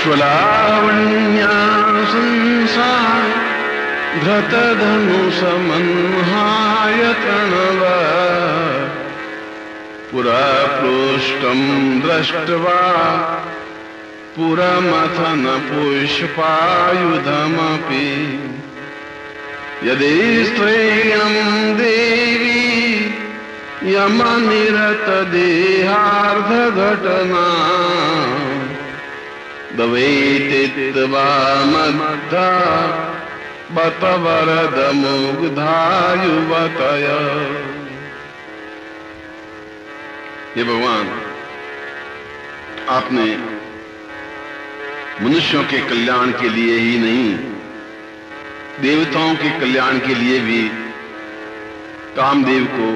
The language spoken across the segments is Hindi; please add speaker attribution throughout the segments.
Speaker 1: विश्वलावण्या संसार धृतधनु समन्हाय तणव पुरपृष्ठं दृष्ट्वा पुरमथन पुष्पायुधमपि यदि स्त्रीणं देवी यमनिरत देहार्धघटना दवैतित्वा मद्धा बत वरद मुग्धायुवतय। ये भगवान, आपने मनुष्यों के कल्याण के लिए ही नहीं, देवताओं के कल्याण के लिए भी कामदेव को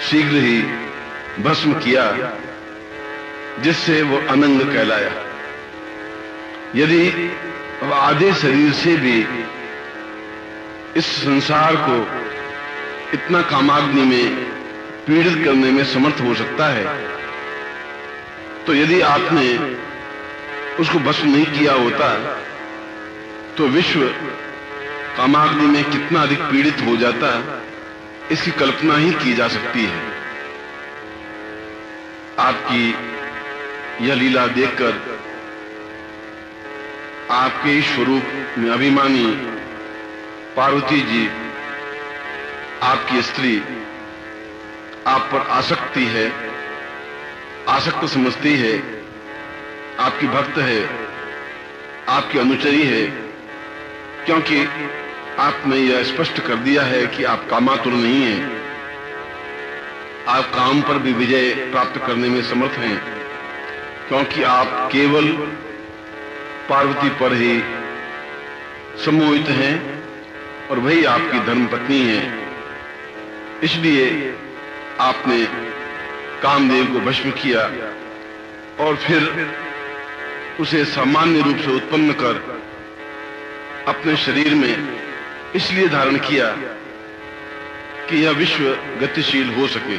Speaker 1: शीघ्र ही भस्म किया, जिससे वो अनंग कहलाया। यदि वह आधे शरीर से भी इस संसार को इतना कामाग्नि में पीड़ित करने में समर्थ हो सकता है, तो यदि आपने उसको भस्म नहीं किया होता तो विश्व कामाग्नि में कितना अधिक पीड़ित हो जाता, इसकी कल्पना ही की जा सकती है। आपकी यह लीला देखकर आपके स्वरूप में अभिमानी पार्वती जी, आपकी स्त्री, आप पर आसक्ति है, आसक्त समझती है, आपकी भक्त है, आपकी अनुचरी है, क्योंकि आपने यह स्पष्ट कर दिया है कि आप कामातुर नहीं हैं, आप काम पर भी विजय प्राप्त करने में समर्थ हैं, क्योंकि आप केवल पार्वती पर ही सम्मोहित हैं और वही आपकी धर्मपत्नी है। इसलिए आपने कामदेव को भस्म किया और फिर उसे सामान्य रूप से उत्पन्न कर अपने शरीर में इसलिए धारण किया कि यह विश्व गतिशील हो सके।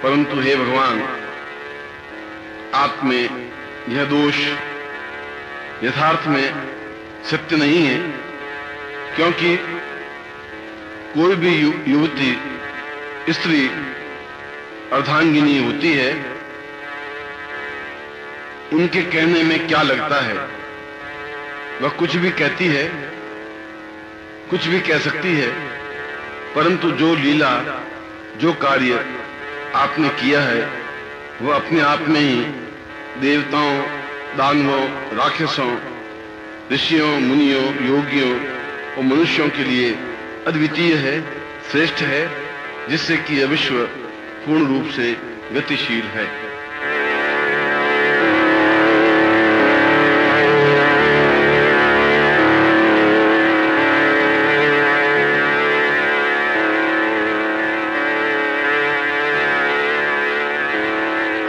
Speaker 1: परंतु हे भगवान, आप में यह दोष यथार्थ में सत्य नहीं है, क्योंकि कोई भी युवती, स्त्री अर्धांगिनी होती है, उनके कहने में क्या लगता है, वह कुछ भी कहती है, कुछ भी कह सकती है, परंतु जो लीला, जो कार्य आपने किया है, वह अपने आप में ही देवताओं, दानवों, राक्षसों, ऋषियों, मुनियों, योगियों और मनुष्यों के लिए अद्वितीय है, श्रेष्ठ है, जिससे कि यह विश्व पूर्ण रूप से गतिशील है।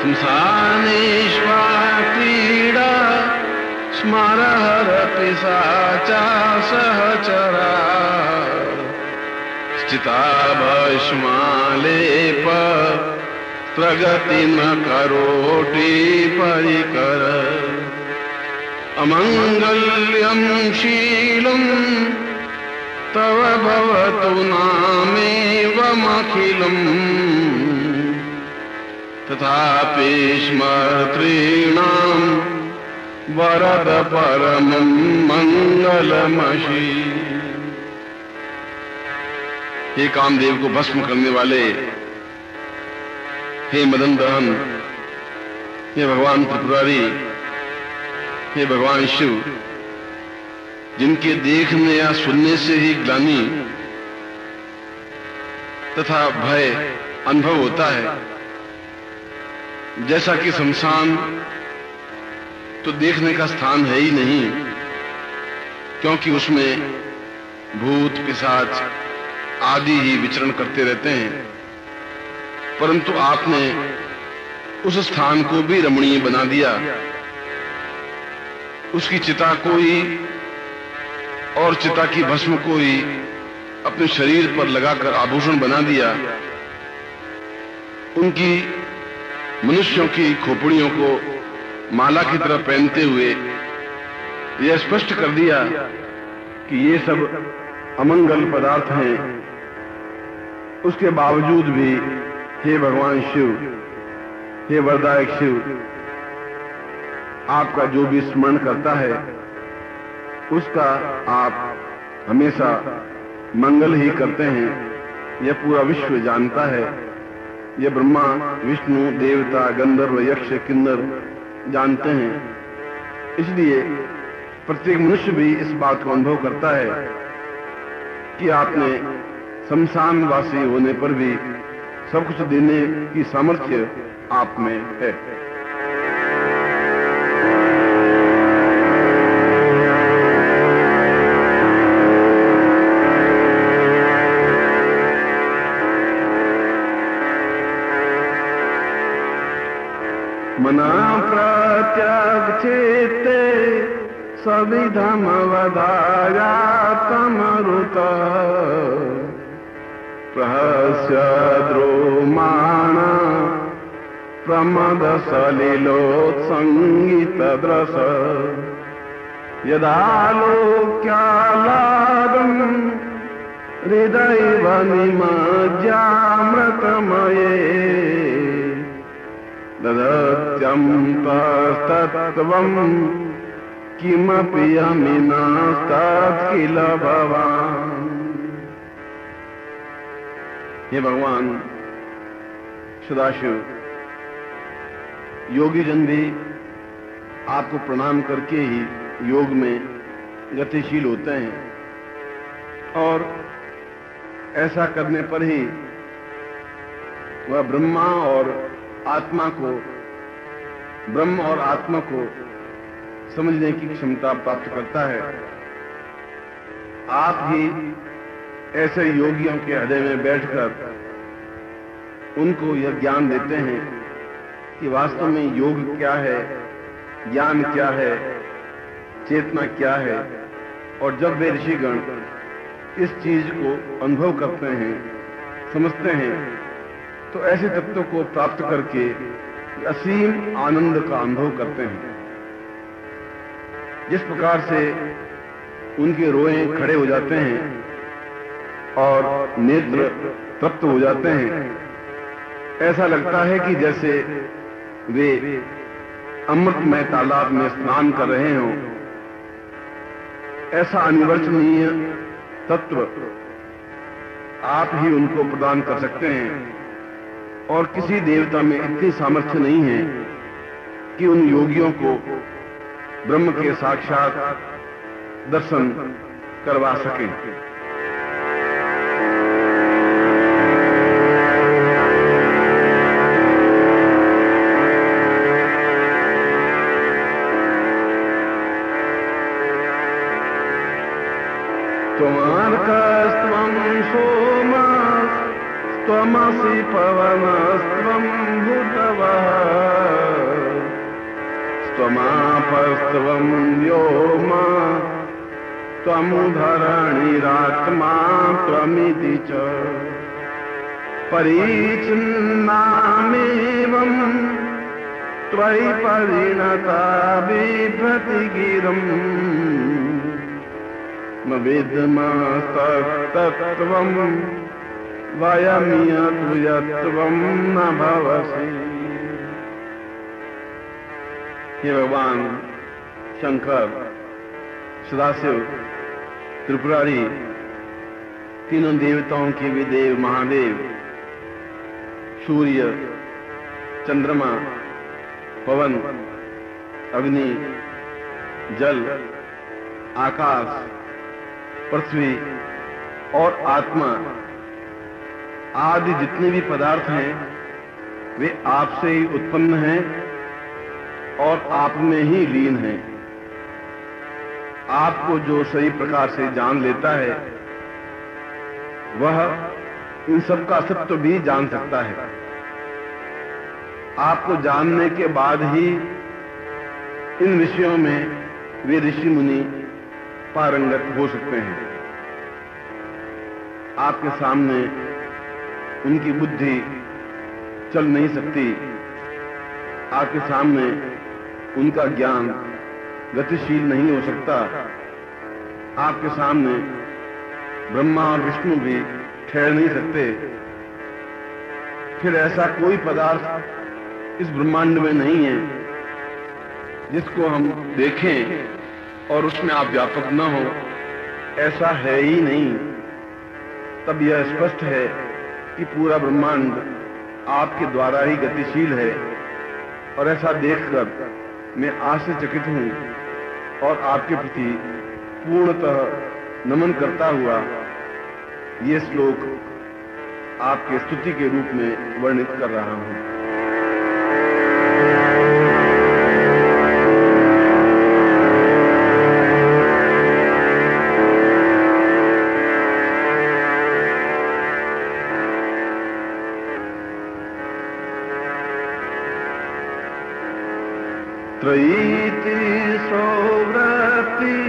Speaker 1: संसानेश्वा क्रीडा स्मरहर पिशाचा सहचरा स्थिता भस्मालेप प्रगति न करोति परिकर अमंगल्यं शीलं तव भवतु नामेवमखिलम् तथापि स्मर्तॄणां वरद परमं मंगलमसि। हे कामदेव को भस्म करने वाले, हे मदन दहन, हे भगवान त्रिपुरारी, हे भगवान शिव, जिनके देखने या सुनने से ही ग्लानि तथा भय अनुभव होता है, जैसा कि शमशान तो देखने का स्थान है ही नहीं, क्योंकि उसमें भूत पिशाच आदि ही विचरण करते रहते हैं, परंतु आपने उस स्थान को भी रमणीय बना दिया, उसकी चिता को ही और चिता की भस्म को ही अपने शरीर पर लगाकर आभूषण बना दिया, उनकी मनुष्यों की खोपड़ियों को माला की तरह पहनते हुए यह स्पष्ट कर दिया कि ये सब अमंगल पदार्थ हैं, उसके बावजूद भी हे भगवान शिव, हे वरदायक शिव, आपका जो भी स्मरण करता है उसका आप हमेशा मंगल ही करते हैं। यह पूरा विश्व जानता है, यह ब्रह्मा, विष्णु, देवता, गंधर्व, यक्ष, किन्नर जानते हैं। इसलिए प्रत्येक मनुष्य भी इस बात को अनुभव करता है कि आपने शमशानवासी होने पर भी सब कुछ देने की सामर्थ्य आप में है। मना प्रत्यक्षेते सविधम वदाया तमरुत प्रहस्य द्रोमाण प्रमद सलिलोत्संगीत द्रस यदालोक्यालादं हृदयैव निमज्यामृतमये ददत्यं तत्तत्त्वं किमपि अमिनास्तत्किल भवान्। हे भगवान सदाशिव, योगी जन भी आपको प्रणाम करके ही योग में गतिशील होते हैं, और ऐसा करने पर ही वह ब्रह्मा और आत्मा को, ब्रह्म और आत्मा को समझने की क्षमता प्राप्त करता है। आप ही ऐसे योगियों के हृदय में बैठकर उनको यह ज्ञान देते हैं कि वास्तव में योग क्या है, ज्ञान क्या है, चेतना क्या है। और जब वे ऋषिगण इस चीज को अनुभव करते हैं, समझते हैं, तो ऐसे तत्वों को प्राप्त करके असीम आनंद का अनुभव करते हैं। जिस प्रकार से उनके रोए खड़े हो जाते हैं और नेत्र तृप्त हो जाते हैं, ऐसा लगता है कि जैसे वे अमृतमय तालाब में स्नान कर रहे हों। ऐसा अनिवर्चनीय तत्व आप ही उनको प्रदान कर सकते हैं, और किसी देवता में इतनी सामर्थ्य नहीं है कि उन योगियों को ब्रह्म के साक्षात दर्शन करवा सके। त्वमार्कस्त्वं सोमस्त्वमसि पवनस्त्वं भूतवः त्वमापस्त्वं व्योम त्वं धरणिरात्मा त्वमिति च परिच्छिन्नामेवं त्वयि परिणता बिभ्रति गिरम् न विद्मस्तत्त्वं वयमियत्वं न भवसि। हे भगवान शंकर, सदाशिव, त्रिपुरारी, तीनों देवताओं के भी देव महादेव, सूर्य, चंद्रमा, पवन, अग्नि, जल, आकाश, पृथ्वी और आत्मा आदि जितने भी पदार्थ हैं वे आपसे ही उत्पन्न हैं और आप में ही लीन हैं। आपको जो सही प्रकार से जान लेता है वह इन सब का सत्य भी जान सकता है। आपको जानने के बाद ही इन विषयों में वे ऋषि मुनि पारंगत हो सकते हैं। आपके सामने उनकी बुद्धि चल नहीं सकती, आपके सामने उनका ज्ञान गतिशील नहीं हो सकता। आपके सामने ब्रह्मा और विष्णु भी ठहर नहीं सकते। फिर ऐसा कोई पदार्थ इस ब्रह्मांड में नहीं है जिसको हम देखें और उसमें आप व्यापक न हो, ऐसा है ही नहीं। तब यह स्पष्ट है कि पूरा ब्रह्मांड आपके द्वारा ही गतिशील है, और ऐसा देखकर मैं आश्चर्यचकित हूं और आपके प्रति पूर्णतः नमन करता हुआ ये श्लोक आपके स्तुति के रूप में वर्णित कर रहा हूं। त्रयीति सौवृत्ति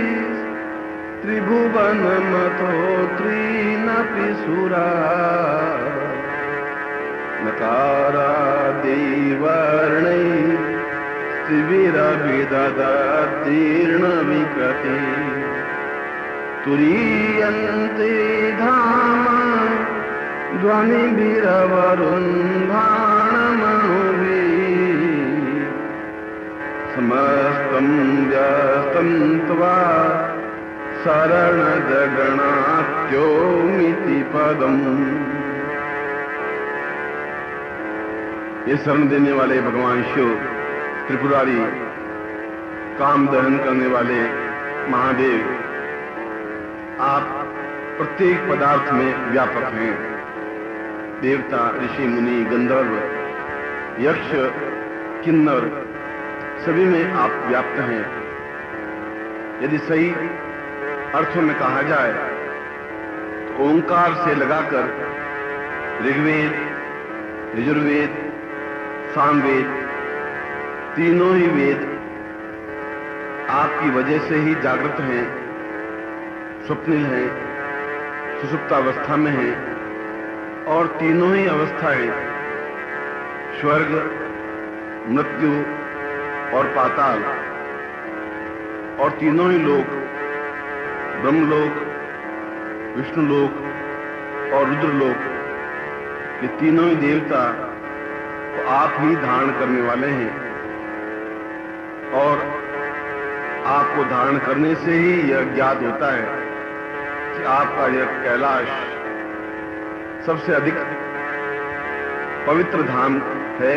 Speaker 1: त्रिभुवन मतो त्रीनपि सुरा नकारा देवर्णै त्रिविरभिदधतीर्ण विकृति तुरीयन्ते धाम ध्वनिभिरवरुन्धाणमनुभिः समस्तं व्यस्तं त्वा शरणजगणात्योमिति पदम्। ये शरण देने वाले भगवान शिव, त्रिपुरारी, काम दहन करने वाले महादेव, आप प्रत्येक पदार्थ में व्यापक हैं। देवता, ऋषि, मुनि, गंधर्व, यक्ष, किन्नर, सभी में आप व्याप्त हैं। यदि सही अर्थों में कहा जाए तो ओंकार से लगाकर ऋग्वेद, यजुर्वेद, सामवेद, तीनों ही वेद आपकी वजह से ही जागृत हैं, स्वप्निल हैं, सुषुप्तावस्था में हैं, और तीनों ही अवस्थाएं स्वर्ग, मृत्यु और पाताल, और तीनों ही लोक, ब्रह्मलोक, विष्णुलोक और रुद्रलोक, ये तीनों ही देवता तो आप ही धारण करने वाले हैं। और आपको धारण करने से ही यह ज्ञात होता है कि आपका यह कैलाश सबसे अधिक पवित्र धाम है,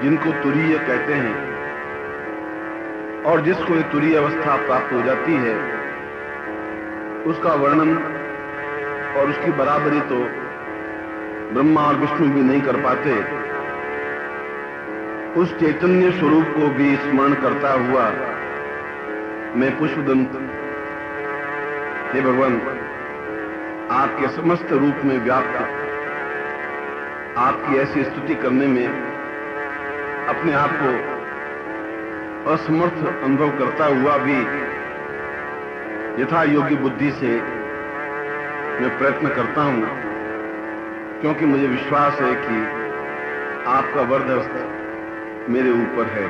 Speaker 1: जिनको तुरीय कहते हैं। और जिसको ये तुरीय अवस्था प्राप्त हो जाती है, उसका वर्णन और उसकी बराबरी तो ब्रह्मा और विष्णु भी नहीं कर पाते। उस चैतन्य स्वरूप को भी स्मरण करता हुआ मैं पुष्पदंत, हे भगवान, आपके समस्त रूप में व्याप्त आपकी ऐसी स्तुति करने में अपने आप को असमर्थ अनुभव करता हुआ भी यथा योग्य बुद्धि से मैं प्रयत्न करता हूं, क्योंकि मुझे विश्वास है कि आपका वरदहस्त मेरे ऊपर है।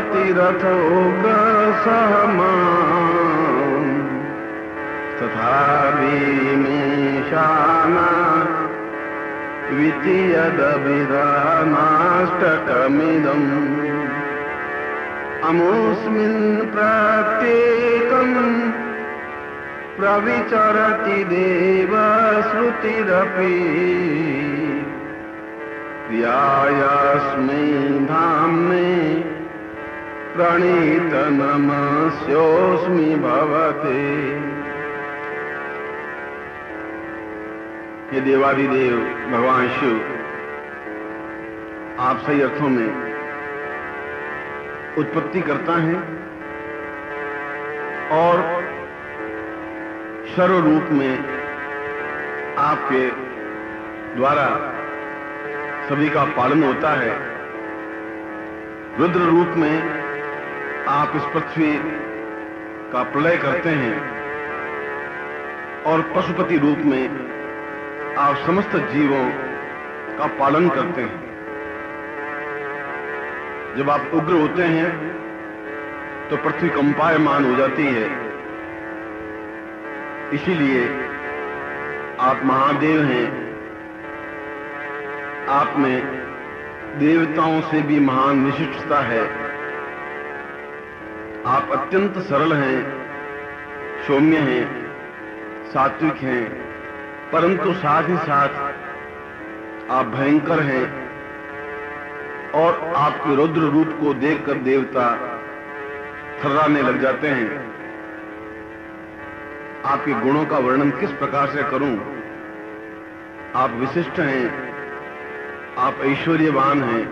Speaker 1: पशुपतिरथोग्र सहमान् तथा भीमेशाना द्वितीयदभिधानाष्टकमिदम् अमुस्मिन् प्रत्येकम् प्रविचरति देवश्रुतिरपि प्रियायास्मै धाम्ने प्रणीत नमस्योऽस्मि भवते। ये देवादिदेव भगवान शिव आप सही अर्थों में उत्पत्ति करता है और सर्व रूप में आपके द्वारा सभी का पालन होता है। रुद्र रूप में आप इस पृथ्वी का प्रलय करते हैं और पशुपति रूप में आप समस्त जीवों का पालन करते हैं। जब आप उग्र होते हैं तो पृथ्वी कंपायमान हो जाती है। इसीलिए आप महादेव हैं। आप में देवताओं से भी महान विशिष्टता है। आप अत्यंत सरल हैं, सौम्य हैं, सात्विक हैं, परंतु साथ ही साथ आप भयंकर हैं और आपके रुद्र रूप को देखकर देवता थर्राने लग जाते हैं। आपके गुणों का वर्णन किस प्रकार से करूं? आप विशिष्ट हैं, आप ऐश्वर्यवान हैं,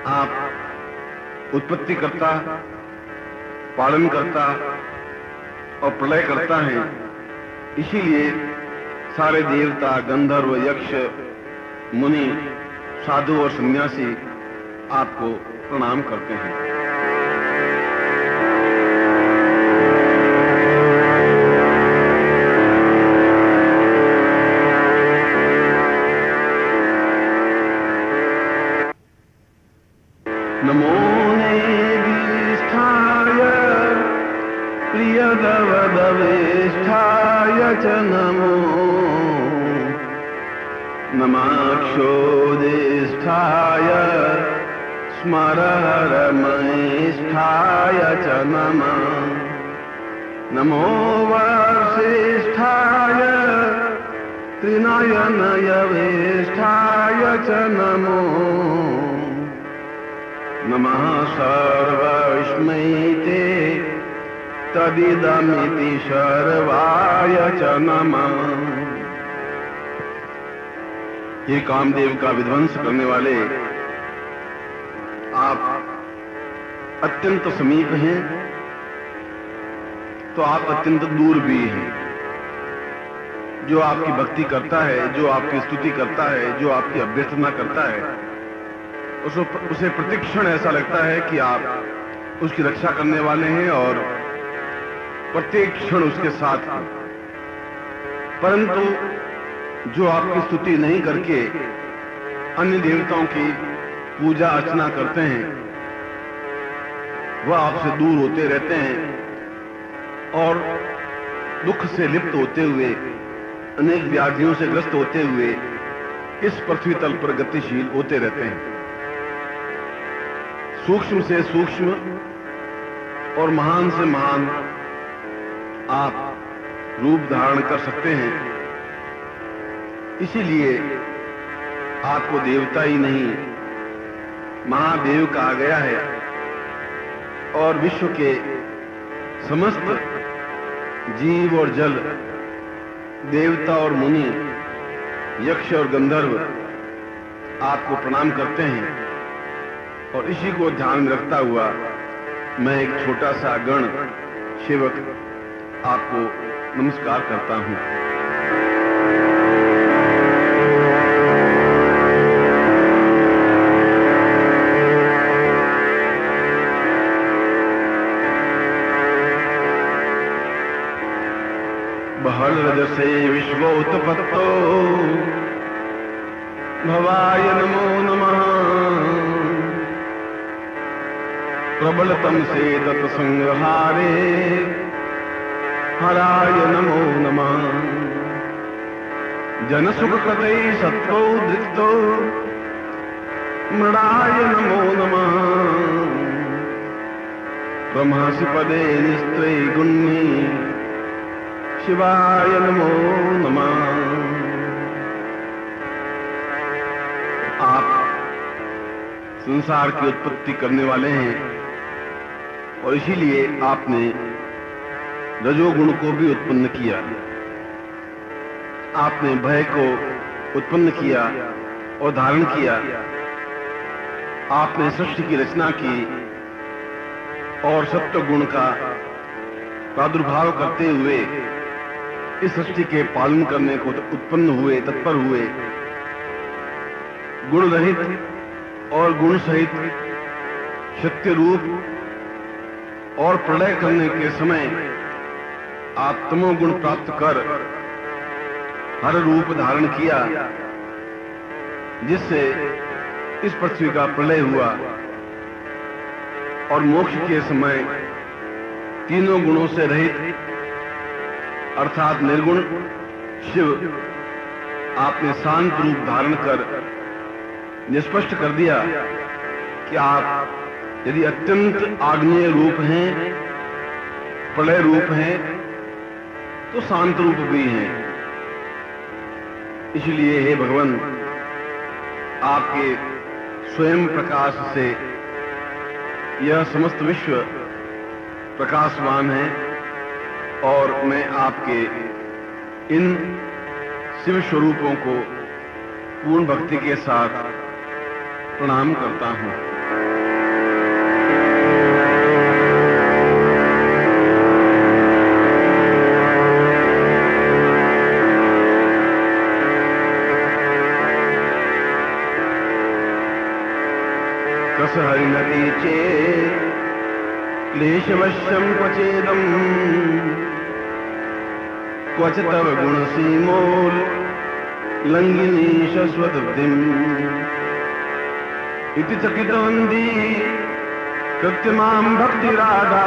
Speaker 1: आप उत्पत्ति करता, पालन करता और प्रलय करता है। इसीलिए सारे देवता, गंधर्व, यक्ष, मुनि, साधु और सन्यासी आपको प्रणाम करते हैं। नमो नेदिष्ठाय प्रियदवदवेष्ठाय च नमो नमाक्षोदिष्ठाय स्मरहरमयेष्ठाय च नमः नमो वसिष्ठाय त्रिनयनयवेष्ठाय च नमो नमः सर्वस्मै ते तदिदमिति सर्वाय च नमः। ये कामदेव का विध्वंस करने वाले आप अत्यंत समीप हैं तो आप अत्यंत दूर भी हैं। जो आपकी भक्ति करता है, जो आपकी स्तुति करता है, जो आपकी अभ्यर्थना करता है, उसे प्रतिक्षण ऐसा लगता है कि आप उसकी रक्षा करने वाले हैं और प्रत्येक क्षण उसके साथ हैं। परंतु जो आपकी स्तुति नहीं करके अन्य देवताओं की पूजा अर्चना करते हैं, वह आपसे दूर होते रहते हैं और दुख से लिप्त होते हुए, अनेक व्याधियों से ग्रस्त होते हुए इस पृथ्वी तल पर गतिशील होते रहते हैं। सूक्ष्म से सूक्ष्म और महान से महान आप रूप धारण कर सकते हैं। इसीलिए आपको देवता ही नहीं, महादेव कहा गया है और विश्व के समस्त जीव और जल, देवता और मुनि, यक्ष और गंधर्व आपको प्रणाम करते हैं। और इसी को ध्यान में रखता हुआ मैं एक छोटा सा गण सेवक आपको नमस्कार करता हूं। बहल रजसे विश्वोत्पत्तो भवाय नमो नमः प्रबलतम से दत्त संहारे हराय नमो नमः जन सुख कृते सत्तो दृक्तो मृणाय नमो नमः ब्रह्मसि पदे निस्त्रे गुण्ये शिवाय नमो नमः। आप संसार की उत्पत्ति करने वाले हैं और इसीलिए आपने रजोगुण को भी उत्पन्न किया। आपने भय को उत्पन्न किया और धारण किया। आपने सृष्टि की रचना की और सत्व गुण का प्रादुर्भाव करते हुए इस सृष्टि के पालन करने को उत्पन्न हुए, तत्पर हुए। गुण रहित और गुण सहित सत्य रूप और प्रलय करने के समय आप तमोगुण प्राप्त कर हर रूप धारण किया, जिससे इस पृथ्वी का प्रलय हुआ और मोक्ष के समय तीनों गुणों से रहित अर्थात निर्गुण शिव आपने शांत रूप धारण कर निष्पष्ट कर दिया कि आप यदि अत्यंत आग्नेय रूप हैं, प्रलय रूप हैं, तो शांत रूप भी हैं। इसलिए हे भगवान, आपके स्वयं प्रकाश से यह समस्त विश्व प्रकाशमान है और मैं आपके इन शिव स्वरूपों को पूर्ण भक्ति के साथ प्रणाम करता हूं। कस हरिनदी चेत क्लेशवश्यं क्वचेदम् क्वच तव गुणसीमोल लंघिनी शश्वतबुद्धिम् इति चकितवन्दी कृत्यमां भक्तिराधा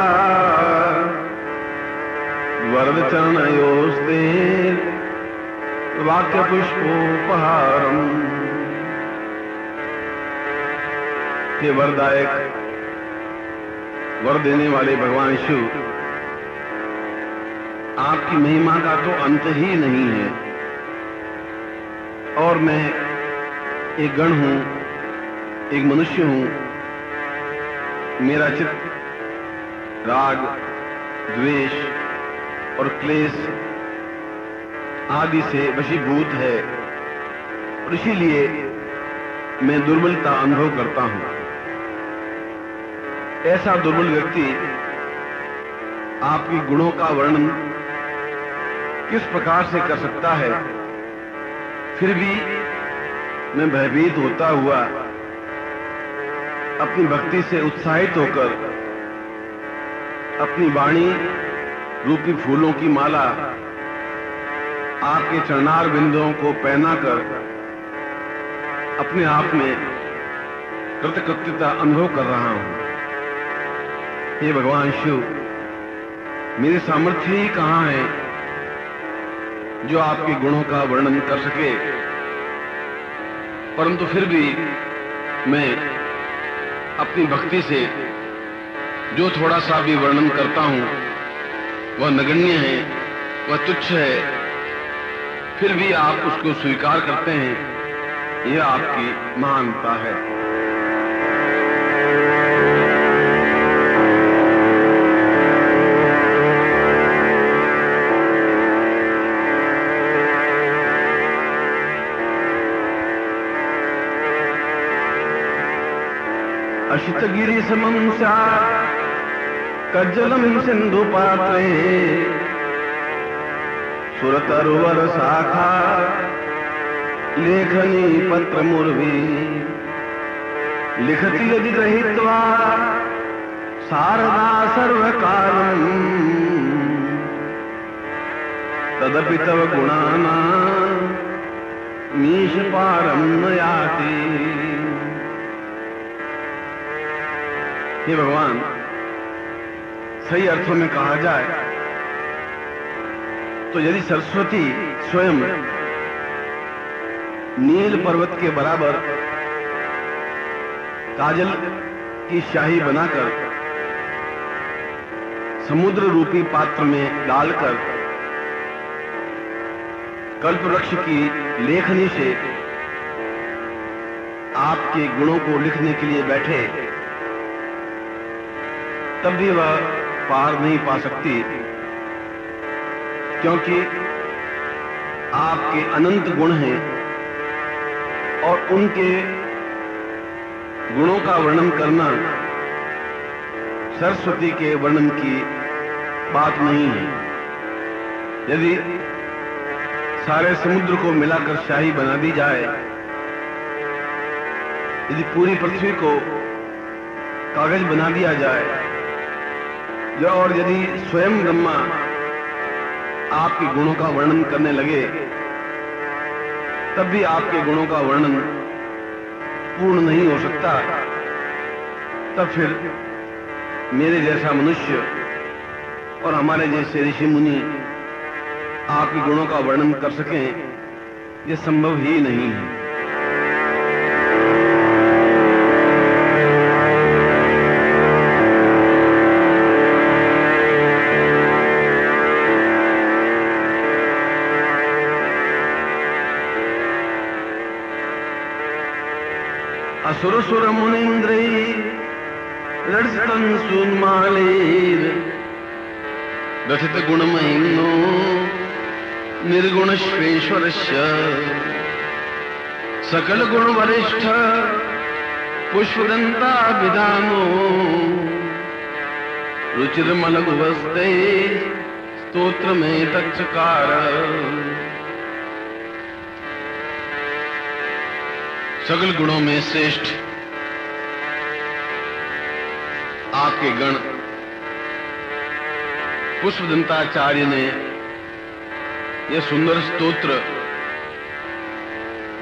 Speaker 1: वरद चरणयोस्ते वाक्यपुष्पोपहारम्। हे वरदायक, वर देने वाले भगवान शिव, आपकी महिमा का तो अंत ही नहीं है और मैं एक गण हूं, एक मनुष्य हूं। मेरा चित्त राग, द्वेष और क्लेश आदि से वशीभूत है और इसीलिए मैं दुर्बलता अनुभव करता हूं। ऐसा दुर्बल व्यक्ति आपके गुणों का वर्णन किस प्रकार से कर सकता है? फिर भी मैं भयभीत होता हुआ अपनी भक्ति से उत्साहित होकर अपनी वाणी रूपी फूलों की माला आपके चरणार बिंदुओं को पहनाकर अपने आप में कृतकृत्यता अनुभव कर रहा हूं। हे भगवान शिव, मेरी सामर्थ्य ही कहां है जो आपके गुणों का वर्णन कर सके, परंतु फिर भी मैं अपनी भक्ति से जो थोड़ा सा भी वर्णन करता हूं वह नगण्य है, वह तुच्छ है, फिर भी आप उसको स्वीकार करते हैं। यह आपकी महानता है। अशितगिरि समं स्यात् कज्जलं सिन्धुपात्रे सुरतरुवर शाखा लेखनी पत्रमुर्वी लिखति यदि गृहीत्वा शारदा सर्वकालम् तदपि तव गुणानां मीशपारं न याति। हे भगवान, सही अर्थों में कहा जाए तो यदि सरस्वती स्वयं नील पर्वत के बराबर काजल की शाही बनाकर समुद्र रूपी पात्र में डालकर कल्प वृक्ष की लेखनी से आपके गुणों को लिखने के लिए बैठे, तब भी वह पार नहीं पा सकती, क्योंकि आपके अनंत गुण हैं और उनके गुणों का वर्णन करना सरस्वती के वर्णन की बात नहीं है। यदि सारे समुद्र को मिलाकर शाही बना दी जाए यदि पूरी पृथ्वी को कागज बना दिया जाए और यदि स्वयं ब्रह्मा आपके गुणों का वर्णन करने लगे, तब भी आपके गुणों का वर्णन पूर्ण नहीं हो सकता, तब फिर मेरे जैसा मनुष्य और हमारे जैसे ऋषि मुनि आपके गुणों का वर्णन कर सकें, यह संभव ही नहीं है। असुर सुर मुनीन्द्रै रडस्तन सुन्मालेर रथित गुणमहिम्नो निर्गुणश्वेश्वरस्य सकल गुण वरिष्ठ पुष्पदन्ताभिधानो रुचिर्मलगुवस्ते स्तोत्र में तच्चकार। सकल गुणों में श्रेष्ठ आपके गण पुष्पदंताचार्य ने यह सुंदर स्तोत्र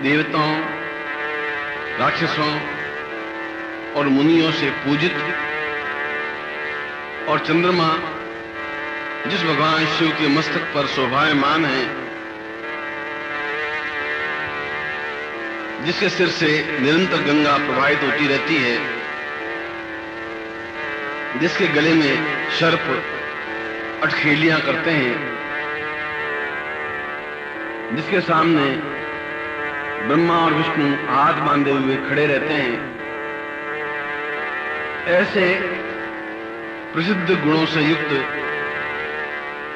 Speaker 1: देवताओं, राक्षसों और मुनियों से पूजित और चंद्रमा जिस भगवान शिव के मस्तक पर शोभायमान है, जिसके सिर से निरंतर गंगा प्रवाहित होती रहती है, जिसके गले में सर्प अटखेलियां करते हैं, जिसके सामने ब्रह्मा और विष्णु हाथ बांधे हुए खड़े रहते हैं, ऐसे प्रसिद्ध गुणों से युक्त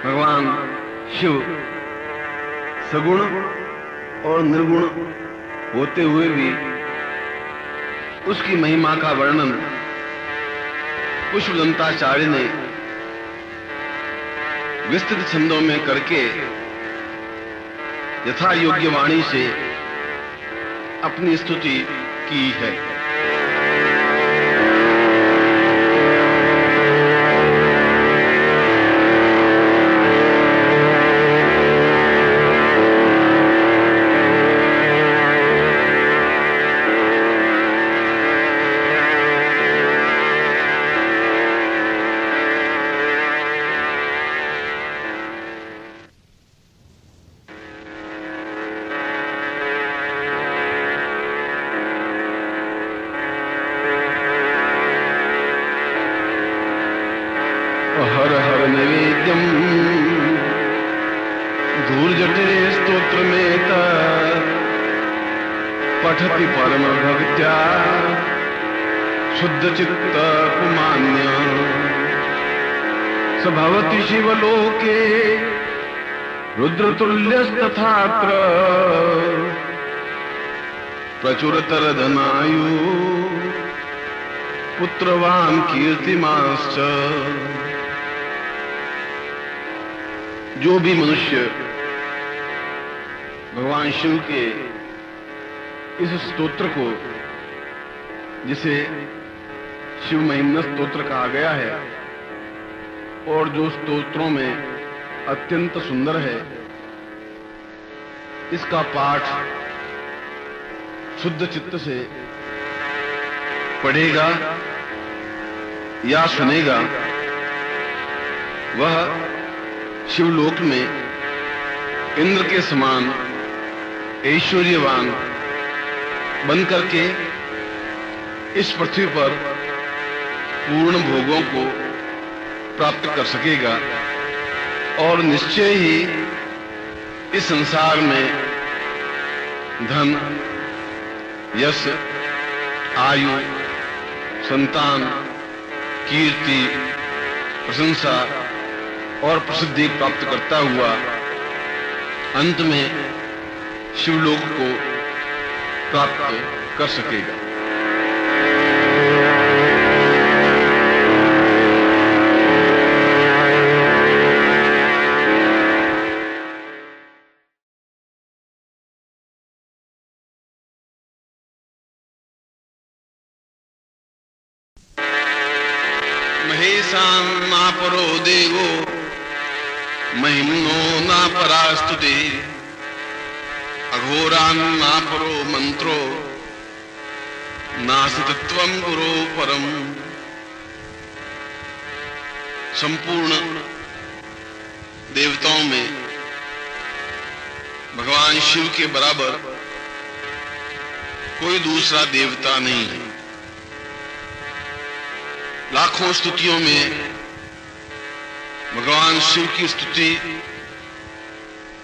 Speaker 1: भगवान शिव सगुण और निर्गुण होते हुए भी उसकी महिमा का वर्णन पुष्पदंताचार्य ने विस्तृत छंदों में करके यथा योग्य वाणी से अपनी स्तुति की है। हर हर नैवेद्यम धूर्जटे स्तोत्र में पठति परम भक्त्या शुद्ध चित्त पुमान्य सभवति शिवलोके रुद्रतुल्यस्तथात्र प्रचुरतर धनायु पुत्रवान कीर्तिमांश्च। जो भी मनुष्य भगवान शिव के इस स्तोत्र को, जिसे शिव महिम्न स्तोत्र कहा गया है और जो स्तोत्रों में अत्यंत सुंदर है, इसका पाठ शुद्ध चित्त से पढ़ेगा या सुनेगा, वह शिवलोक में इंद्र के समान ऐश्वर्यवान बनकर के इस पृथ्वी पर पूर्ण भोगों को प्राप्त कर सकेगा और निश्चय ही इस संसार में धन, यश, आयु, संतान, कीर्ति, प्रशंसा और प्रसिद्धि प्राप्त करता हुआ अंत में शिवलोक को प्राप्त कर सकेगा। महेशान ना परो देवो महिम्नो ना परास्तुते अघोरान ना परो मंत्रो नासितत्वं गुरो परम। संपूर्ण देवताओं में भगवान शिव के बराबर कोई दूसरा देवता नहीं है। लाखों स्तुतियों में भगवान शिव की स्तुति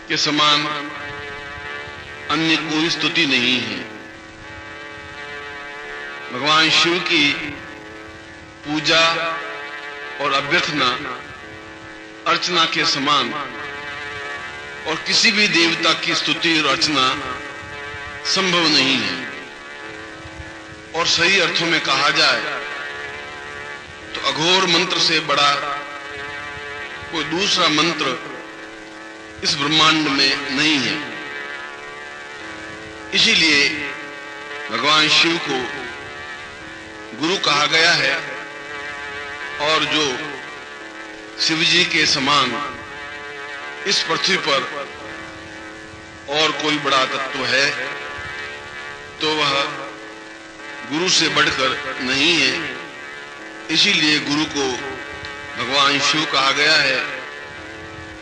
Speaker 1: के समान अन्य कोई स्तुति नहीं है। भगवान शिव की पूजा और अभ्यर्थना अर्चना के समान और किसी भी देवता की स्तुति और अर्चना संभव नहीं है। और सही अर्थों में कहा जाए तो अघोर मंत्र से बड़ा कोई दूसरा मंत्र इस ब्रह्मांड में नहीं है। इसीलिए भगवान शिव को गुरु कहा गया है। और जो शिव जी के समान इस पृथ्वी पर और कोई बड़ा तत्व है तो वह गुरु से बढ़कर नहीं है। इसीलिए गुरु को भगवान शिव कहा गया है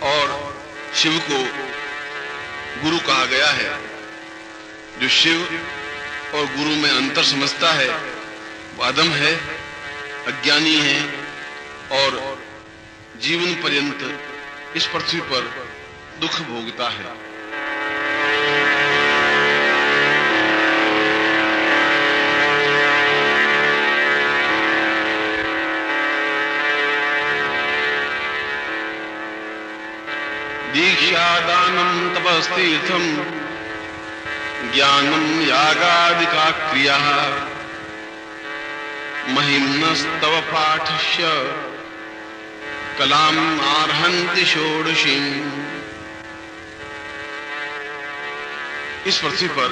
Speaker 1: और शिव को गुरु कहा गया है। जो शिव और गुरु में अंतर समझता है वो अधम है, अज्ञानी है और जीवन पर्यंत इस पृथ्वी पर दुख भोगता है। दीक्षा दानम तपस्तीर्थम ज्ञानम यागादिका क्रिया महिम्नस्तव पाठस्य कलाम आर्हन्ति षोडशीम। इस पृथ्वी पर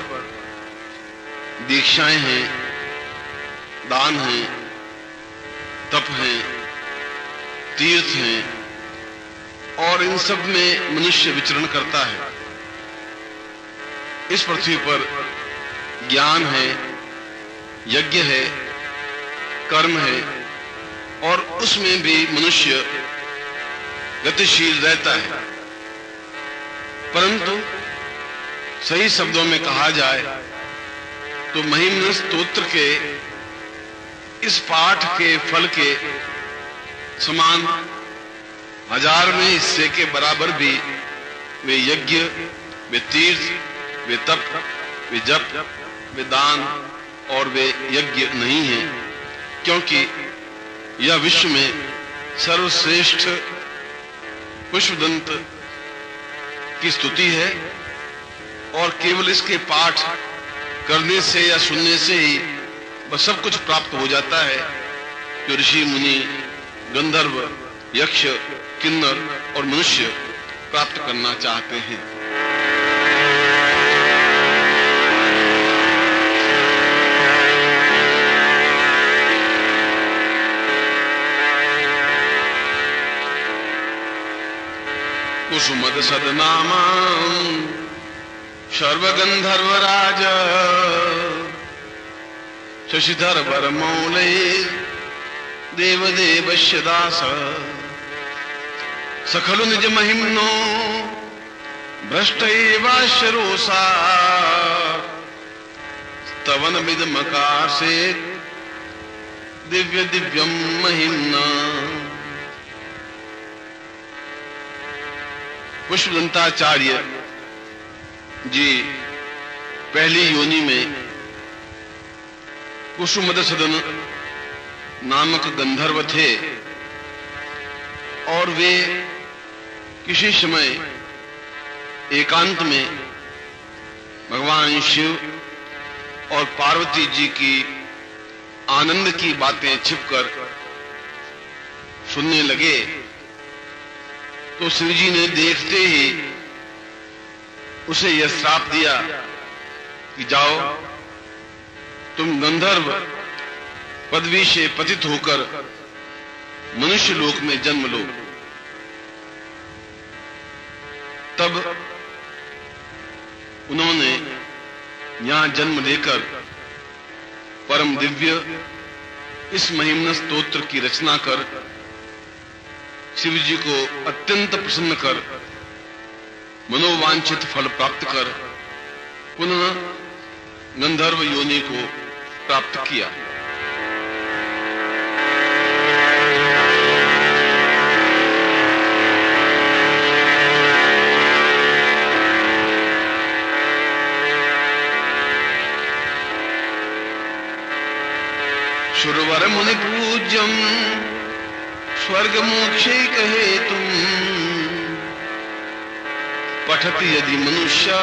Speaker 1: दीक्षाएं हैं, दान हैं, तप हैं, तीर्थ हैं और इन सब में मनुष्य विचरण करता है। इस पृथ्वी पर ज्ञान है, यज्ञ है, कर्म है और उसमें भी मनुष्य गतिशील रहता है। परंतु सही शब्दों में कहा जाए तो महिम्न स्तोत्र के इस पाठ के फल के समान 1000वें हिस्से के बराबर भी वे यज्ञ, वे तीर्थ, वे तप, वे जप, वे दान और वे यज्ञ नहीं है। क्योंकि यह विश्व में सर्वश्रेष्ठ पुष्पदंत की स्तुति है और केवल इसके पाठ करने से या सुनने से ही बस सब कुछ प्राप्त हो जाता है जो ऋषि मुनि, गंधर्व, यक्ष, किन्नर और मनुष्य प्राप्त करना चाहते हैं। कुसुमद सदनामा सर्वगंधर्वराज शशिधर वरमौले देवदेवस्य दास सखलु निज महिम्नो भ्रष्टैवाशरोसा स्तवन विदमकार से दिव्य दिव्यम महिम्ना। पुष्पदंताचार्य जी पहली योनि में कुसुमद सदन नामक गंधर्व थे और वे किसी समय एकांत में भगवान शिव और पार्वती जी की आनंद की बातें छिपकर सुनने लगे तो शिव जी ने देखते ही उसे यह श्राप दिया कि जाओ तुम गंधर्व पदवी से पतित होकर मनुष्य लोक में जन्म लो। तब उन्होंने यहां जन्म लेकर परम दिव्य इस महिम्न स्तोत्र की रचना कर शिव जी को अत्यंत प्रसन्न कर मनोवांछित फल प्राप्त कर पुनः गंधर्व योनि को प्राप्त किया। सुरवर मुनि पूज्यम स्वर्ग मोक्षे कहे तुम पठति यदि मनुष्य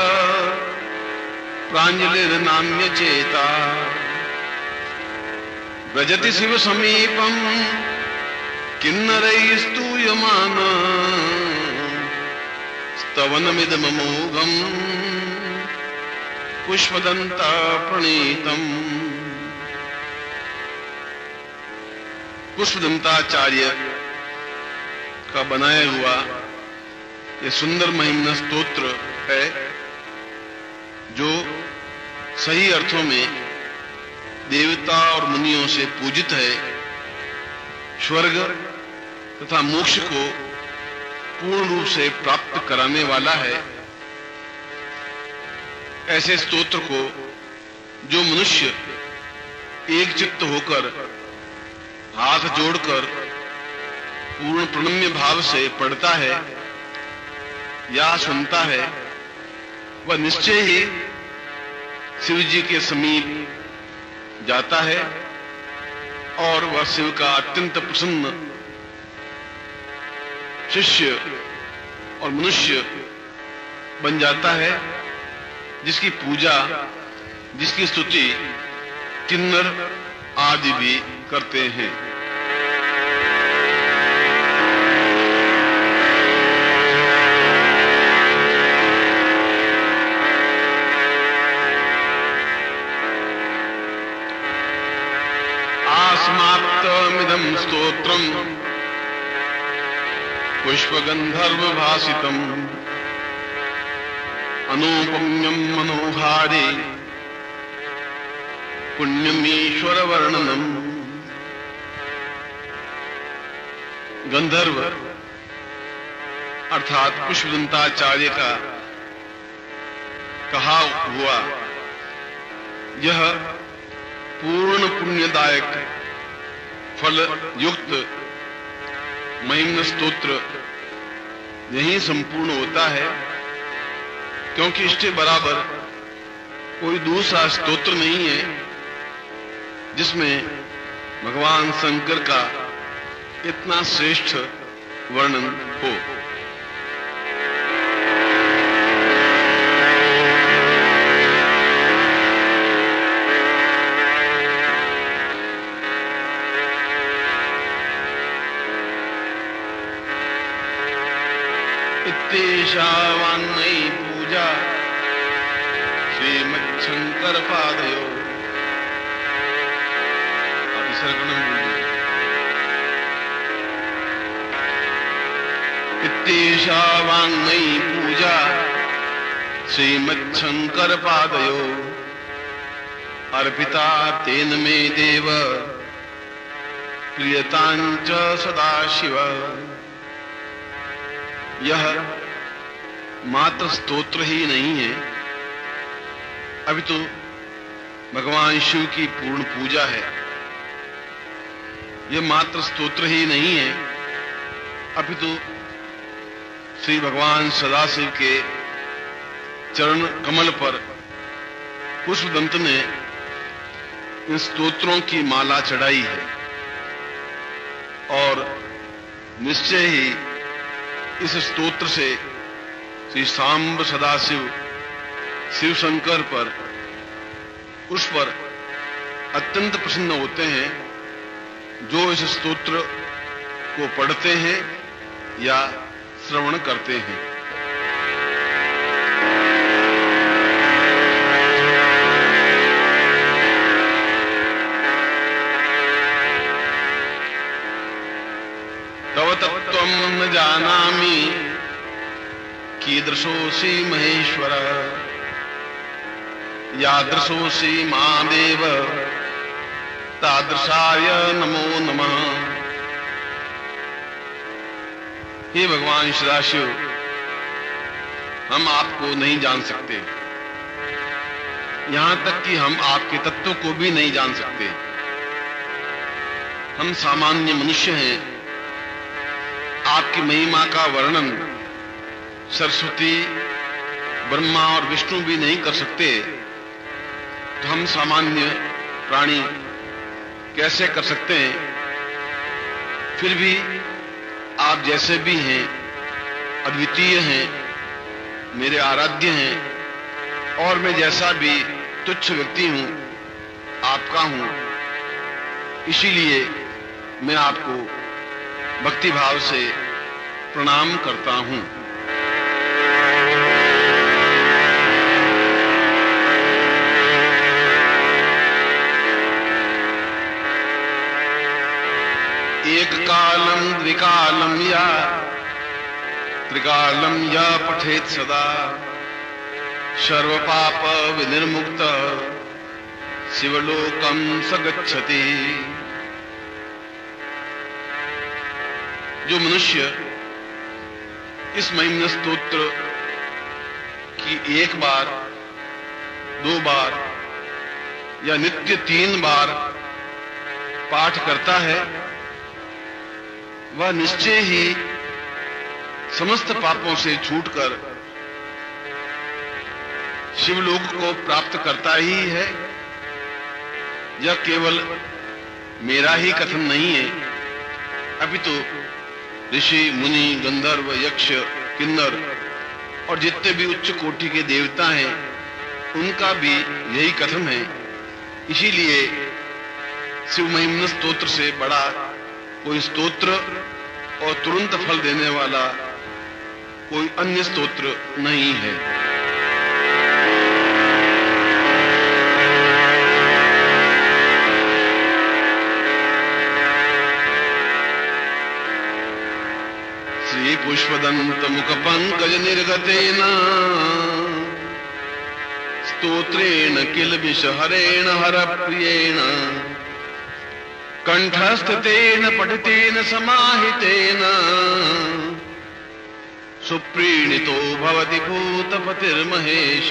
Speaker 1: प्रांजलिर्नाम्य चेता व्रजति शिव समीपम किन्नरैः स्तूयमान स्तवनमिदममोघम पुष्पदंता प्रणीतम। पुष्पदंताचार्य का बनाया हुआ यह सुंदर महिम्न स्तोत्र है जो सही अर्थों में देवता और मुनियों से पूजित है। स्वर्ग तथा मोक्ष को पूर्ण रूप से प्राप्त कराने वाला है। ऐसे स्तोत्र को जो मनुष्य एक चित्त होकर हाथ जोड़कर पूर्ण प्रणम्य भाव से पढ़ता है या सुनता है वह निश्चय ही शिव जी के समीप जाता है और वह शिव का अत्यंत प्रसन्न शिष्य और मनुष्य बन जाता है, जिसकी पूजा जिसकी स्तुति किन्नर आदि भी करते हैं। आस्मात्तमिदं स्तोत्रम् पुष्पगंधर्व भासितम् अनुपम्यं मनोहारी पुण्यमीश्वर वर्णनम। गंधर्व अर्थात पुष्पदंताचार्य का कहा हुआ यह पूर्ण पुण्यदायक फल युक्त महिम्न स्तोत्र यही संपूर्ण होता है, क्योंकि इसके बराबर कोई दूसरा स्तोत्र नहीं है जिसमें भगवान शंकर का इतना श्रेष्ठ वर्णन हो। इत्येषा वाङ्मयी पूजा श्रीमच्छंकर पादयो। इत्येषा वाङ्मयी पूजा श्रीमच्छंकर पादयो अर्पिता तेन मे देव प्रियतांच सदाशिव। यह मात्र स्तोत्र ही नहीं है, अभी तो भगवान शिव की पूर्ण पूजा है। यह मात्र स्तोत्र ही नहीं है, अभी तो श्री भगवान सदाशिव के चरण कमल पर पुष्पदंत ने इन स्तोत्रों की माला चढ़ाई है और निश्चय ही इस स्तोत्र से श्री सांब सदाशिव शिव शंकर पर उस पर अत्यंत प्रसन्न होते हैं जो इस स्तोत्र को पढ़ते हैं या श्रवण करते हैं। कीदृशोऽसि महेश्वर यादृशोऽसि महादेव तादृशाय नमो नमः। हे भगवान सदाशिव, हम आपको नहीं जान सकते, यहां तक कि हम आपके तत्व को भी नहीं जान सकते। हम सामान्य मनुष्य हैं, आपकी महिमा का वर्णन सरस्वती, ब्रह्मा और विष्णु भी नहीं कर सकते, तो हम सामान्य प्राणी कैसे कर सकते हैं? फिर भी आप जैसे भी हैं, अद्वितीय हैं, मेरे आराध्य हैं, और मैं जैसा भी तुच्छ व्यक्ति हूं, आपका हूं। इसीलिए मैं आपको भक्ति भाव से प्रणाम करता हूं। एक कालम द्विकालम या त्रिकालम या पठेत सदा सर्व पाप विनिर्मुक्त शिवलोकम स गच्छति। जो मनुष्य इस महिम्न स्तोत्र की एक बार, दो बार या नित्य 3 बार पाठ करता है, वह निश्चय ही समस्त पापों से छूटकर शिवलोक को प्राप्त करता ही है। यह केवल मेरा ही कथन नहीं है, अपितु ऋषि, मुनि, गंधर्व, यक्ष, किन्नर और जितने भी उच्च कोटि के देवता हैं, उनका भी यही कथन है। इसीलिए शिव महिम्न स्तोत्र से बड़ा कोई स्तोत्र और तुरंत फल देने वाला कोई अन्य स्तोत्र नहीं है। श्री पुष्पदंत मुख पंकज निर्गतेन स्तोत्रेण किल्बिष हरेण हर प्रियेण कंठस्थितेन पठितेन समाहितेन सुप्रीणितो भवति भूतपतिर्महेश।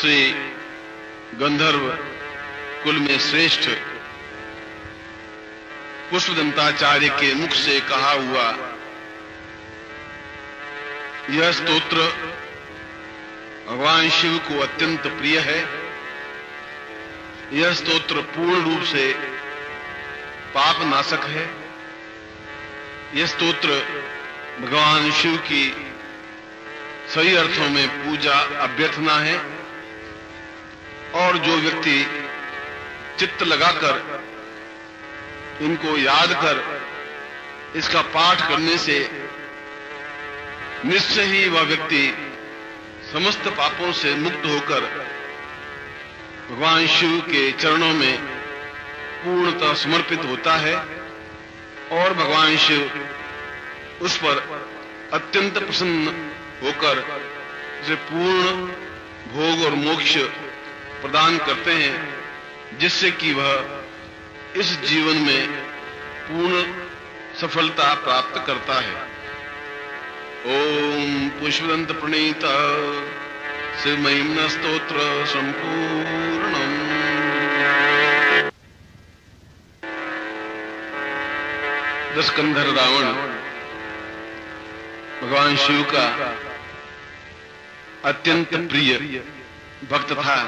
Speaker 1: श्री गंधर्व कुल में श्रेष्ठ पुष्पदंताचार्य के मुख से कहा हुआ यह स्तोत्र भगवान शिव को अत्यंत प्रिय है। यह स्तोत्र पूर्ण रूप से पाप नाशक है। यह स्तोत्र भगवान शिव की सही अर्थों में पूजा अभ्यर्थना है, और जो व्यक्ति चित्त लगाकर इनको याद कर इसका पाठ करने से निश्चय ही वह व्यक्ति समस्त पापों से मुक्त होकर भगवान शिव के चरणों में पूर्णतः समर्पित होता है, और भगवान शिव उस पर अत्यंत प्रसन्न होकर उसे पूर्ण भोग और मोक्ष प्रदान करते हैं, जिससे कि वह इस जीवन में पूर्ण सफलता प्राप्त करता है। ओम पुष्पदंत प्रणीत शिव महिम्न स्तोत्र संपूर्णम्। दशकंधर रावण भगवान शिव का अत्यंत प्रिय भक्त था,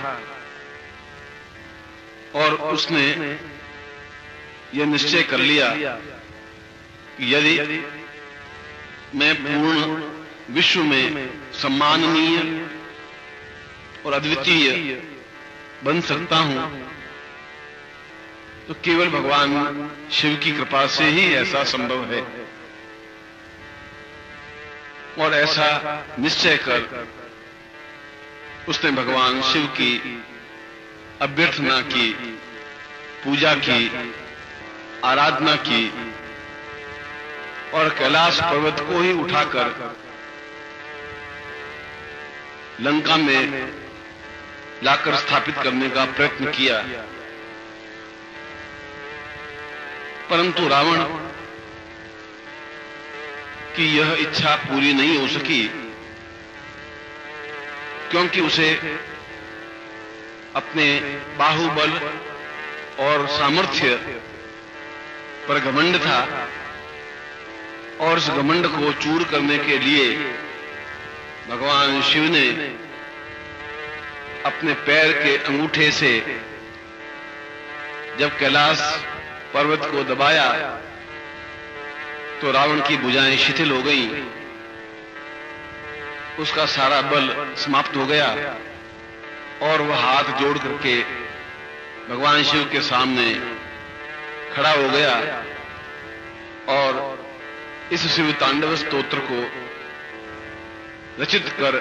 Speaker 1: और उसने यह निश्चय कर लिया कि यदि मैं पूर्ण विश्व में सम्माननीय और अद्वितीय बन सकता हूं, तो केवल भगवान शिव की कृपा से ही ऐसा संभव है। और ऐसा निश्चय कर उसने भगवान शिव की अभ्यर्थना की, पूजा की, आराधना की, और कैलाश पर्वत को ही उठाकर लंका में लाकर स्थापित करने का प्रयत्न किया, परंतु रावण की यह इच्छा पूरी नहीं हो सकी, क्योंकि उसे अपने बाहुबल और सामर्थ्य पर घमंड था, और इस घमंड को चूर करने के लिए भगवान शिव ने अपने पैर के अंगूठे से जब कैलाश पर्वत को दबाया तो रावण की भुजाएं शिथिल हो गईं, उसका सारा बल समाप्त हो गया और वह हाथ जोड़ करके भगवान शिव के सामने खड़ा हो गया और इस शिव तांडव स्तोत्र को रचित कर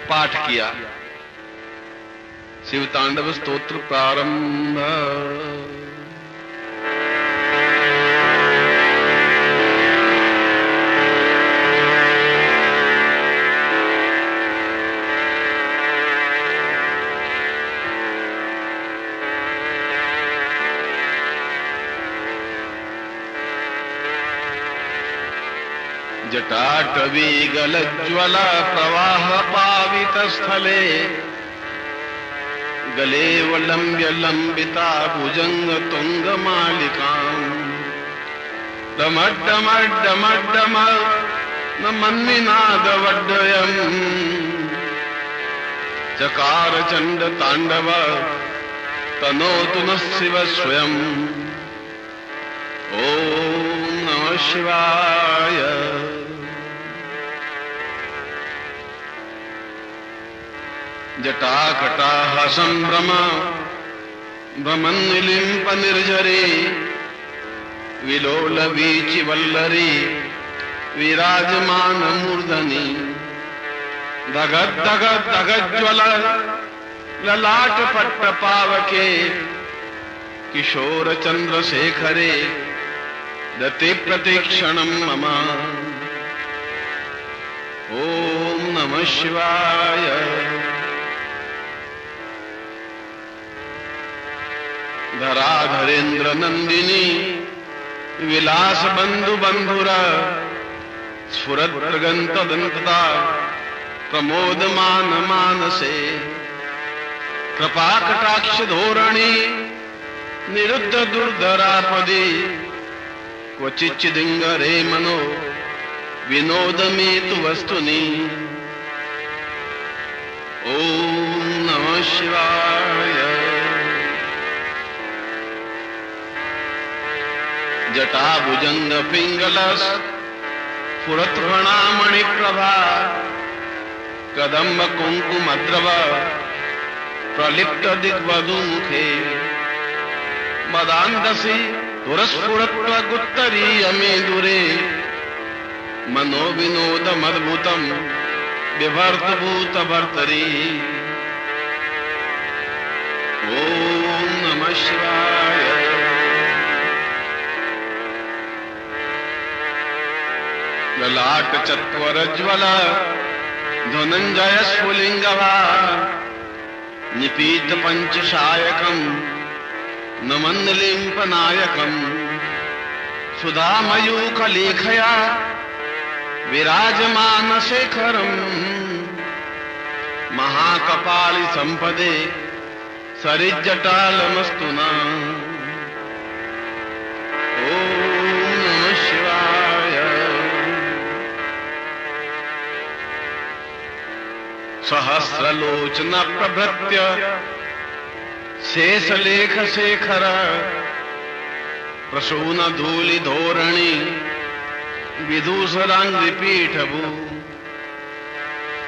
Speaker 1: पाठ किया। शिव तांडव स्तोत्र प्रारंभ। जटाटवी गलज्ज्वल प्रवाह पावित स्थले गले वलंब्य लंबिता भुजंग तुंग मालिकां डमड्डमड्डमड्डम नमन्निनाद वड्डयम् चकार चंड तांडव तनोतु नः शिव स्वयं। ओम नमः शिवाय। जटाकटाह संभ्रम भ्रमन्निलिम्प निर्झरे विलोल वीचि वल्लरी विराजमान मूर्धनि धगद धगद धगज्ज्वल ललाट पट्ट पावके किशोर चंद्रशेखरे दति प्रतीक्षणं मम। ओम नमः शिवाय। धराधरेन्द्र नंदिनी विलास बंधु बंधुरा स्फुरत प्रगंत दंतता प्रमोद मान मानसे कृपा कटाक्ष धोरणी निरुद्ध दुर्धरापदे क्वचिच्चिदिंगरे मनो विनोद में तु वस्तुनि। ओम नमः शिवाय। जटा भुजंग पिंगलस फुरत फणामणि प्रभा कदम्ब कुंकुमद्रव प्रलिप्त दिग्वधू मुखे मदांधसी दुरस्फुरत्व गुत्तरीय मेदुरे मनो विनोद मद्भुतम विभर्त भूत भर्तरी। ओम नमः शिवाय। ललाट चत्वरज्वल धनंजय स्फुलिंगवा निपीत पंचशायकं नमन्लिम्पनायकं सुधामयूख लेखया विराजमान शेखरं महाकपालि संपदे सरिज्जटालमस्तुना। ओम नमः शिवाय। सहस्रलोचन प्रभृत्य शेषलेख शेखर प्रसून धूलि धोरणी विदूषरांग्रि पीठभू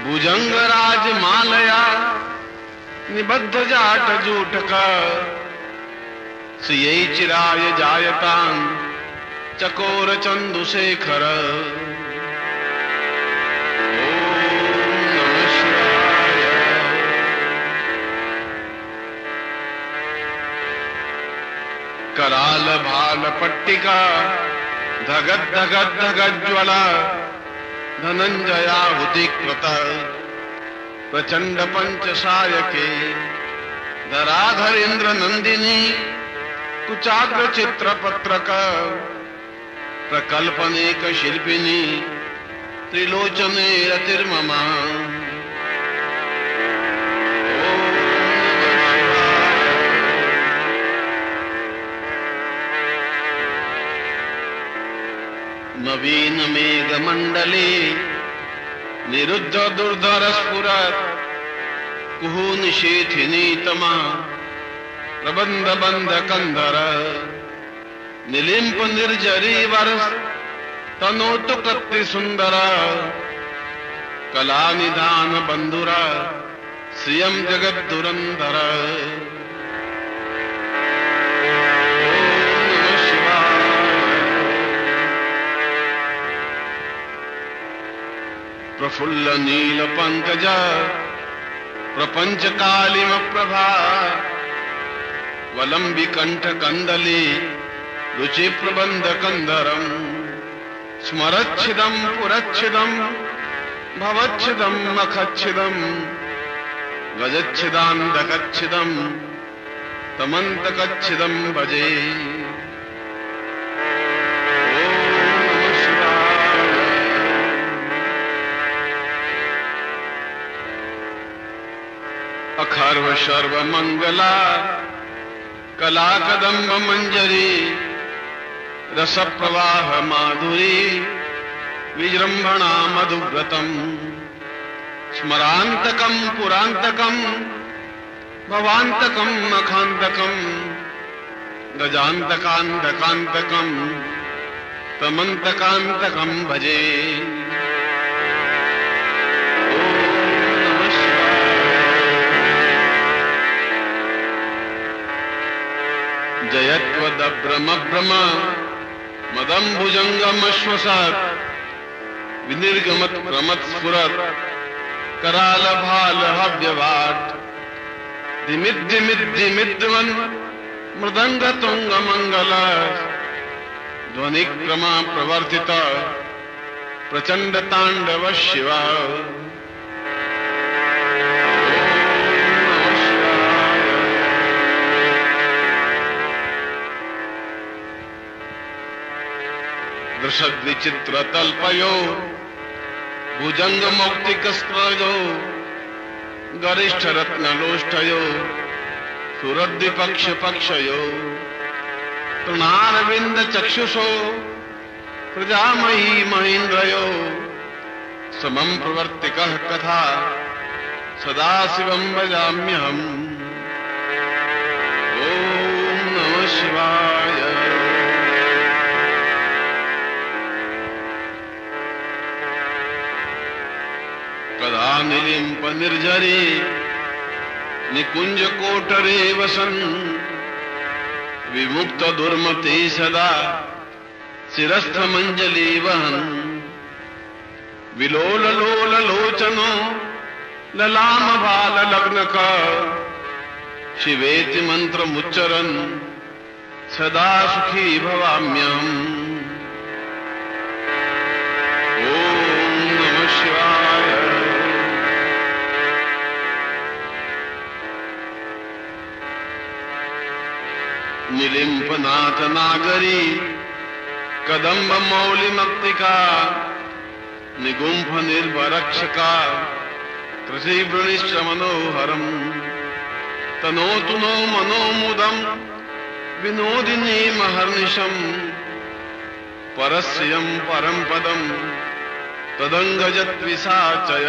Speaker 1: भुजंग राज मालया निबद्ध जाट जूटका सियै चिराय जायतां चकोर चंदुशेखर। कराल भाल पट्टिका धगद धगद धगद ज्वला धनंजयाहुति कृत प्रचंड पंचसायके धराधरेन्द्र नंदिनी कुचाग्र चित्र पत्रक प्रकल्पनेक शिल्पिनी त्रिलोचने रतिर्ममा। नवीन मेघ मंडले निरुद्ध दुर्धर स्फुरत् कुहू निशीथिनी तमा प्रबंध बंध कंधर निलिंप निर्जरी वर्ष तनोतु कृति सुंदर कला निधान बंधुरा श्रियम जगत दुरंधर। प्रफुल्ल नील पंकज प्रपंच कालिम प्रभा वलंबी कंठ कंदली रुचि प्रबंध कंदरम स्मरच्छिदम पुरच्छिदम भवच्छिदम मखच्छिदम गजच्छिदांधकच्छिदम तमंतकच्छिदम भजे। अखर्व शर्व मंगला कला कदम्ब मंजरी रस प्रवाह माधुरी विजृंभणा मधुव्रतम स्मरांतकम पुरांतकम भवांतकम मखांतकम गजांतकांतकांतकम तमंतकांतकम भजे। जयत्वदभ्रम भ्रम मदम भुजंगम श्वसत् विनिर्गमत प्रमत स्फुरत् कराल भाल हव्यवाट दिमिद दिमिद दिमिद्वन मृदंग तुंग मंगल ध्वनि क्रमा प्रवर्तित प्रचंड तांडव शिवा। दृशद विचित्र तल्पयो भुजंग मौक्तिक स्त्रजो गरिष्ठ रत्नलोष्ठयो सुरद्धि पक्ष पक्षयो तृणारविंद चक्षुषो प्रजामही महेन्द्रयो समं प्रवर्तिकः कथा सदा शिवं भजाम्यहम्। ओम नमः शिवाय। कदा निलिंप निर्जरे निकुंज कोटरे वसन विमुक्त दुर्मते सदा शिरस्थ मंजलि वहन विलोल लोल लोचनो ललाम बाल लग्न का शिवेति मंत्र मुच्चरन सदा सुखी भवाम्यहम्। ओम नमः शिवाय। निलिंपनाथ नागरी कदम्ब मौलि मक्तिका निगुंफ निर्भरक्षका कृषि वृणिश्च मनोहरम तनोतु नो मनोमुदम विनोदिनी महर्निशम परस्यं परम पदम तदंगजत विसाचय।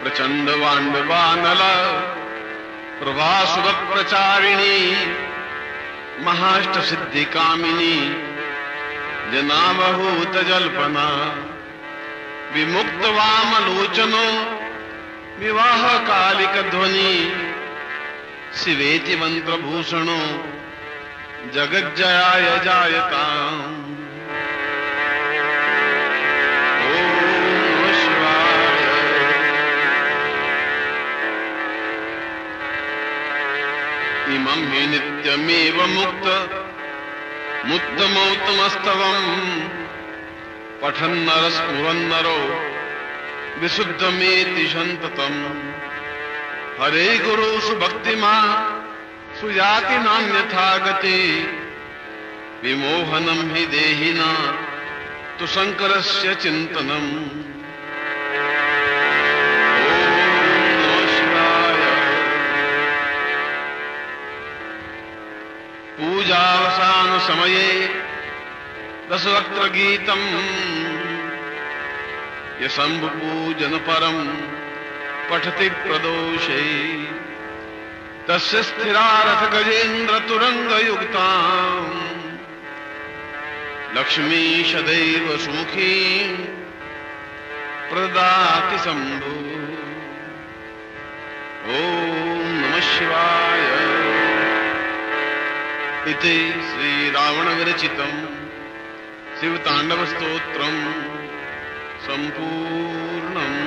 Speaker 1: प्रचंड वांडवानल प्रभासुरत प्रचारिणी महाष्ट सिद्धि कामिनी जनावहूत जल्पना विमुक्त वामलोचनो विवाह कालिक ध्वनि शिवेति मंत्र भूषणो जगज्जयाय जायताम्। ओम ब्रह्मी नित्यमेव मुक्त मुक्तमौतमस्तवम् पठन्नर स्फुरन्नरो विशुद्धमेति सन्ततम् हरे गुरु सुभक्तिमा सुयाति नान्यथा गति विमोहनं हि देहिना तु शंकरस्य चिन्तनम्। पूजावसान समये दशवक्त्र गीतम् यशंभु पूजन परम पठति प्रदोषे तस्य स्थिरारथ गजेन्द्र तुरंग युक्ताम् लक्ष्मी सदैव सुमुखी प्रदाति शंभु। ओम नमः शिवाय। इति श्री रावण विरचितम् शिवतांडव स्तोत्रम् संपूर्णम्।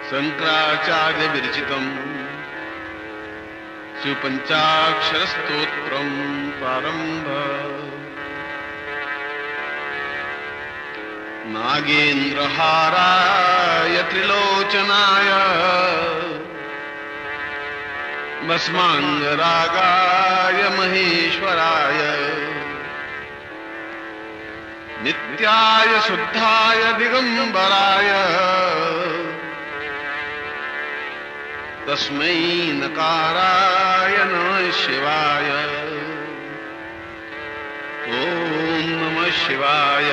Speaker 1: शंकराचार्य विरचितम् शिवपंचाक्षर स्तोत्रम् प्रारंभ। नागेन्द्रहाराय त्रिलोचनाय भस्मांगरागाय महेश्वराय नित्याय शुद्धाय दिगंबराय तस्मै नकाराय नमः शिवाय। ओम नमः शिवाय।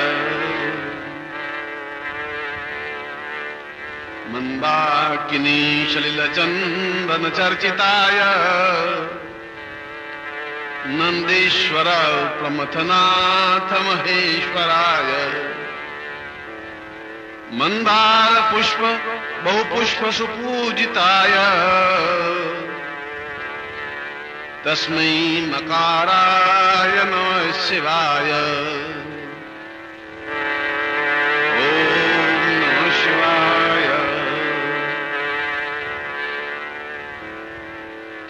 Speaker 1: मंदाकिनी सलिलचंदन चर्चिताय नंदीश्वर प्रमथनाथ महेश्वराय मंदार पुष्प बहुपुष्प सुपूजिताय तस्मै मकाराय नमः शिवाय।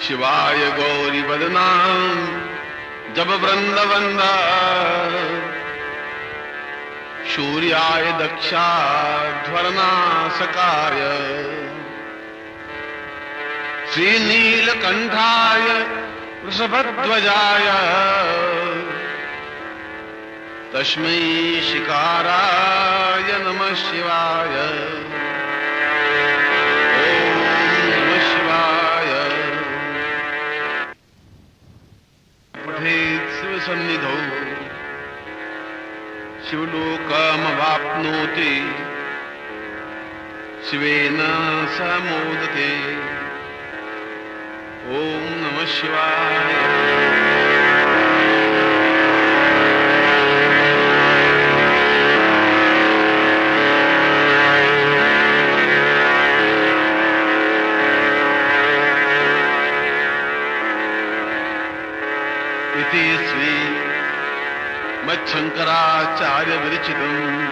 Speaker 1: शिवाय गौरी वदनां जब वृंदवंदा सूर्याय दक्षाध्वरनाशकाय श्रीनीलकंठाय वृषभध्वजाय तस्मै शिकाराय नमः शिवाय। शिव सन्निधौ शिवलोकमवाप्नोति शिवेन स मोदते। ओम नमः शिवाय। इति श्री मच्छंकराचार्य विरचितम्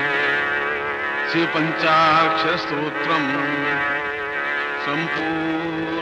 Speaker 1: शिवपंचाक्षर स्तोत्रम् संपूर्णम्।